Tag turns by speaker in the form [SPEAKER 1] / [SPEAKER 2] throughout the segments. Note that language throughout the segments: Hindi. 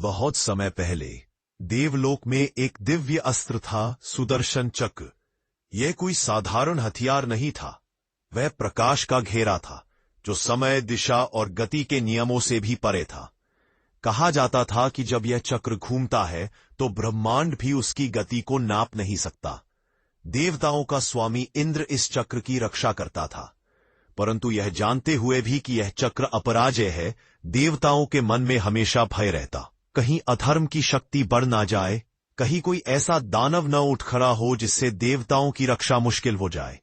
[SPEAKER 1] बहुत समय पहले देवलोक में एक दिव्य अस्त्र था, सुदर्शन चक्र। यह कोई साधारण हथियार नहीं था। वह प्रकाश का घेरा था, जो समय, दिशा और गति के नियमों से भी परे था। कहा जाता था कि जब यह चक्र घूमता है तो ब्रह्मांड भी उसकी गति को नाप नहीं सकता। देवताओं का स्वामी इंद्र इस चक्र की रक्षा करता था, परंतु यह जानते हुए भी कि यह चक्र अपराजय है, देवताओं के मन में हमेशा भय रहता। कहीं अधर्म की शक्ति बढ़ ना जाए, कहीं कोई ऐसा दानव न उठ खड़ा हो जिससे देवताओं की रक्षा मुश्किल हो जाए।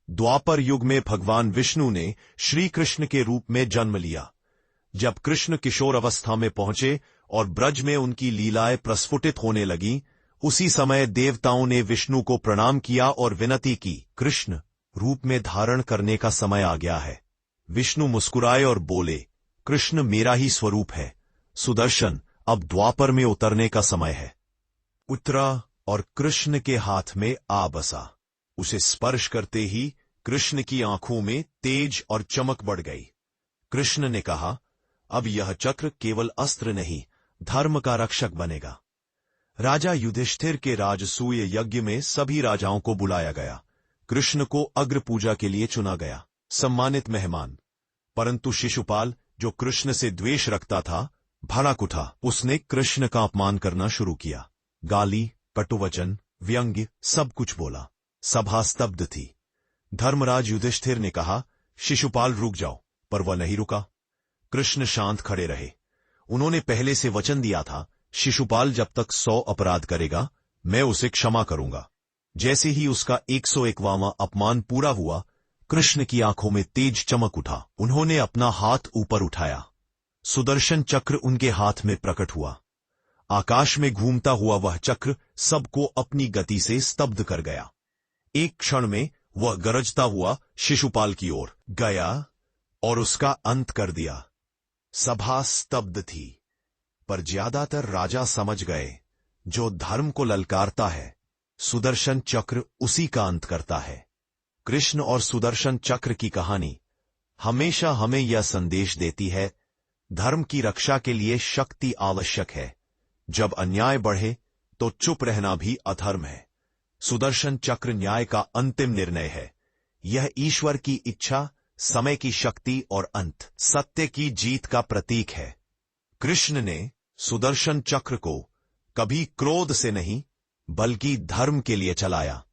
[SPEAKER 1] द्वापर युग में भगवान विष्णु ने श्री कृष्ण के रूप में जन्म लिया। जब कृष्ण किशोर अवस्था में पहुंचे और ब्रज में उनकी लीलाएं प्रस्फुटित होने लगीं, उसी समय देवताओं ने विष्णु को प्रणाम किया और विनती की, कृष्ण, रूप में धारण करने का समय आ गया है। विष्णु मुस्कुराए और बोले, कृष्ण मेरा ही स्वरूप है, सुदर्शन, अब द्वापर में उतरने का समय है। उतरा और कृष्ण के हाथ में आ बसा। उसे स्पर्श करते ही कृष्ण की आंखों में तेज और चमक बढ़ गई। कृष्ण ने कहा, अब यह चक्र केवल अस्त्र नहीं, धर्म का रक्षक बनेगा। राजा युधिष्ठिर के राजसूय यज्ञ में सभी राजाओं को बुलाया गया। कृष्ण को अग्र पूजा के लिए चुना गया, सम्मानित मेहमान। परंतु शिशुपाल, जो कृष्ण से द्वेष रखता था, भड़क उठा। उसने कृष्ण का अपमान करना शुरू किया। गाली, कटुवचन, व्यंग्य, सब कुछ बोला। सभा स्तब्ध थी। धर्मराज युधिष्ठिर ने कहा, शिशुपाल रुक जाओ, पर वह नहीं रुका। कृष्ण शांत खड़े रहे। उन्होंने पहले से वचन दिया था, शिशुपाल जब तक 100 अपराध करेगा, मैं उसे क्षमा करूंगा। जैसे ही उसका 101वां अपमान पूरा हुआ, कृष्ण की आंखों में तेज चमक उठा। उन्होंने अपना हाथ ऊपर उठाया। सुदर्शन चक्र उनके हाथ में प्रकट हुआ। आकाश में घूमता हुआ वह चक्र सबको अपनी गति से स्तब्ध कर गया। एक क्षण में वह गरजता हुआ शिशुपाल की ओर गया और उसका अंत कर दिया। सभा स्तब्ध थी, पर ज्यादातर राजा समझ गए, जो धर्म को ललकारता है, सुदर्शन चक्र उसी का अंत करता है। कृष्ण और सुदर्शन चक्र की कहानी हमेशा हमें यह संदेश देती है, धर्म की रक्षा के लिए शक्ति आवश्यक है। जब अन्याय बढ़े तो चुप रहना भी अधर्म है। सुदर्शन चक्र न्याय का अंतिम निर्णय है। यह ईश्वर की इच्छा, समय की शक्ति और अंत सत्य की जीत का प्रतीक है। कृष्ण ने सुदर्शन चक्र को कभी क्रोध से नहीं, बल्कि धर्म के लिए चलाया।